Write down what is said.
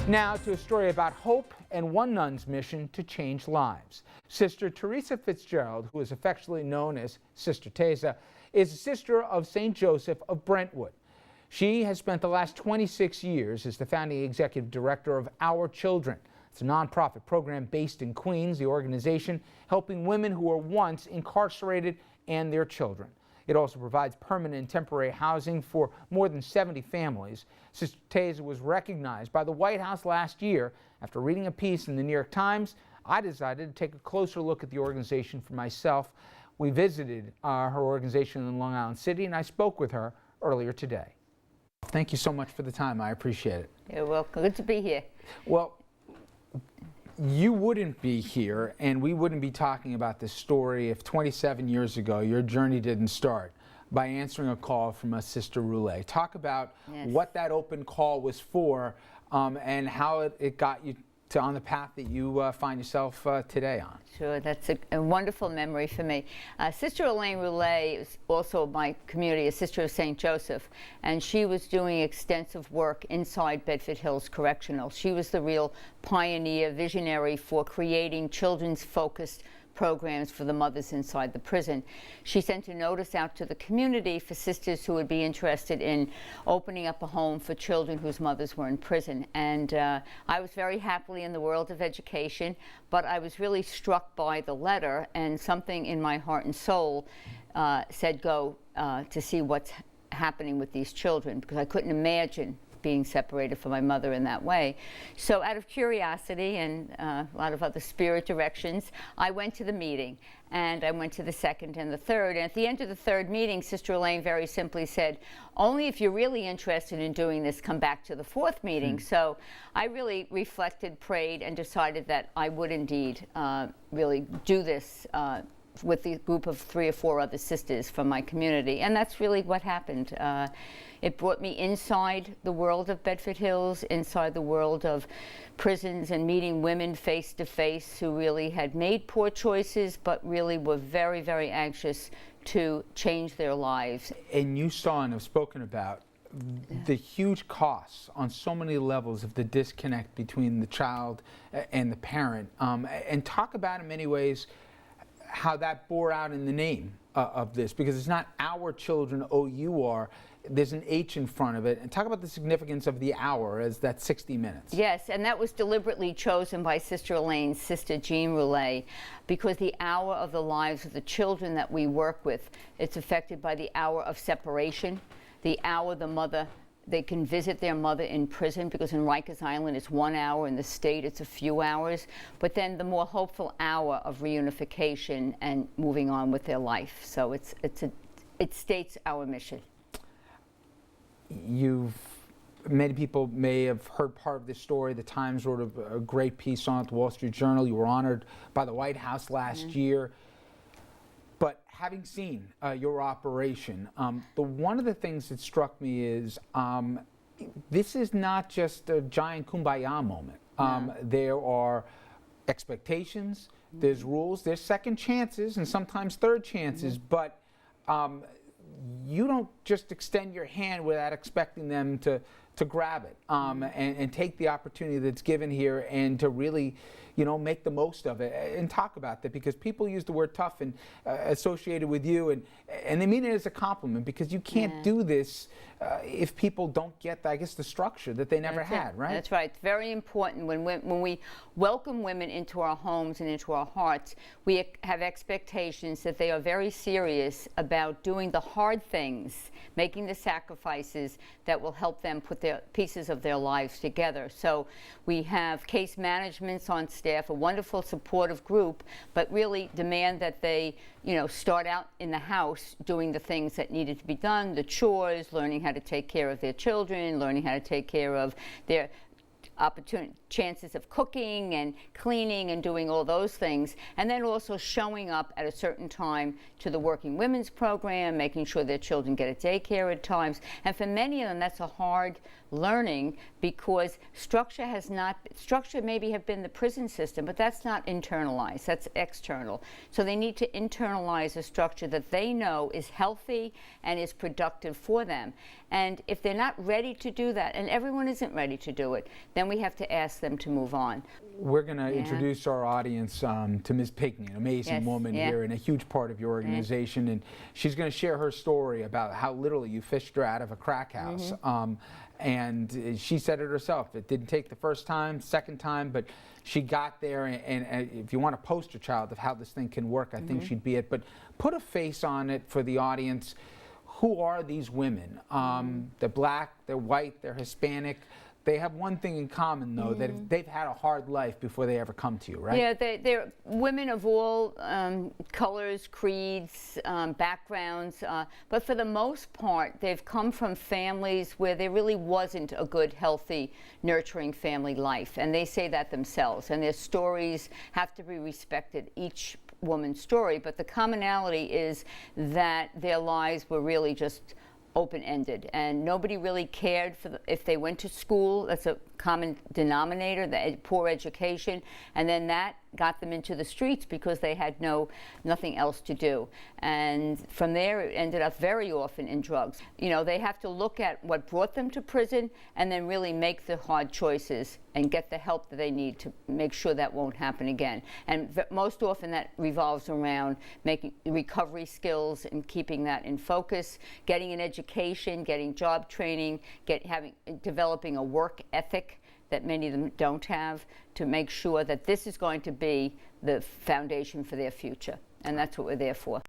Now to a story about hope and one nun's mission to change lives. Sister Teresa Fitzgerald, who is affectionately known as Sister Tesa, is a sister of St. Joseph of Brentwood. She has spent the last 26 years as the founding executive director of Our Children. It's a nonprofit program based in Queens, the organization helping women who were once incarcerated and their children. It also provides permanent and temporary housing for more than 70 families. Sister Tesa was recognized by the White House last year. After reading a piece in the New York Times, I decided to take a closer look at the organization for myself. We visited her organization in Long Island City, and I spoke with her earlier today. Thank you so much for the time. I appreciate it. You're welcome. Good to be here. Well, you wouldn't be here and we wouldn't be talking about this story if 27 years ago your journey didn't start by answering a call from a Sister Roulet. Talk about what that open call was for and how it got you to on the path that you find yourself today on. Sure, that's a wonderful memory for me. Sister Elaine Roulet is also my community, a sister of St. Joseph, and she was doing extensive work inside Bedford Hills Correctional. She was the real pioneer, visionary for creating children's focused programs for the mothers inside the prison. She sent a notice out to the community for sisters who would be interested in opening up a home for children whose mothers were in prison. And I was very happily in the world of education, but I was really struck by the letter, and something in my heart and soul said go to see what's happening with these children, because I couldn't imagine being separated from my mother in that way. So out of curiosity and a lot of other spirit directions, I went to the meeting, and I went to the second and the third. And at the end of the third meeting, Sister Elaine very simply said, only if you're really interested in doing this, come back to the fourth meeting. So I really reflected, prayed, and decided that I would indeed really do this with the group of 3 or 4 other sisters from my community. And that's really what happened. It brought me inside the world of Bedford Hills, inside the world of prisons, and meeting women face to face who really had made poor choices, but really were very, very anxious to change their lives. And you saw and have spoken about the huge costs on so many levels of the disconnect between the child and the parent. And talk about in many ways how that bore out in the name of this, because it's not Our Children, O-U-R, there's an H in front of it. And talk about the significance of the hour as that 60 minutes. Yes, and that was deliberately chosen by Sister Elaine's sister Jean Roulet, because the hour of the lives of the children that we work with, it's affected by the hour of separation, the hour the mother, they can visit their mother in prison, because in Rikers Island it's 1 hour, in the state it's a few hours, but then the more hopeful hour of reunification and moving on with their life. So it states our mission. Many people may have heard part of this story. The Times wrote a great piece on it, the Wall Street Journal. You were honored by the White House last year. But having seen your operation, one of the things that struck me is this is not just a giant kumbaya moment. There are expectations, there's rules, there's second chances, and sometimes third chances, but you don't just extend your hand without expecting them to grab it and take the opportunity that's given here and to really, make the most of it and talk about that, because people use the word tough and associated with you, and they mean it as a compliment, because you can't do this if people don't get, I guess, the structure that they never had, right? That's right. It's very important when we welcome women into our homes and into our hearts, we have expectations that they are very serious about doing the hard things, making the sacrifices that will help them put their pieces of their lives together. So we have case managements on staff, a wonderful supportive group, but really demand that they, start out in the house doing the things that needed to be done, the chores, learning how to take care of their children, learning how to take care of their chances of cooking and cleaning and doing all those things, and then also showing up at a certain time to the Working Women's Program, making sure their children get a daycare at times. And for many of them, that's a hard learning, because structure maybe have been the prison system, but that's not internalized, that's external. So they need to internalize a structure that they know is healthy and is productive for them. And if they're not ready to do that, and everyone isn't ready to do it, then we have to ask them to move on. We're going to introduce our audience to Ms. Pinkney, an amazing woman here and a huge part of your organization. And she's going to share her story about how literally you fished her out of a crack house. And she said it herself. It didn't take the first time, second time, but she got there. And if you want a poster child of how this thing can work, I think she'd be it. But put a face on it for the audience. Who are these women? They're black, they're white, they're Hispanic. They have one thing in common, though, that they've had a hard life before they ever come to you, right? Yeah, they're women of all colors, creeds, backgrounds, but for the most part, they've come from families where there really wasn't a good, healthy, nurturing family life, and they say that themselves, and their stories have to be respected, each woman's story, but the commonality is that their lives were really just open-ended, and nobody really cared for if they went to school. That's a common denominator, the poor education, and then that got them into the streets because they had nothing else to do. And from there, it ended up very often in drugs. You know, they have to look at what brought them to prison and then really make the hard choices and get the help that they need to make sure that won't happen again. And most often that revolves around making recovery skills and keeping that in focus, getting an education, getting job training, developing a work ethic that many of them don't have, to make sure that this is going to be the foundation for their future. And that's what we're there for.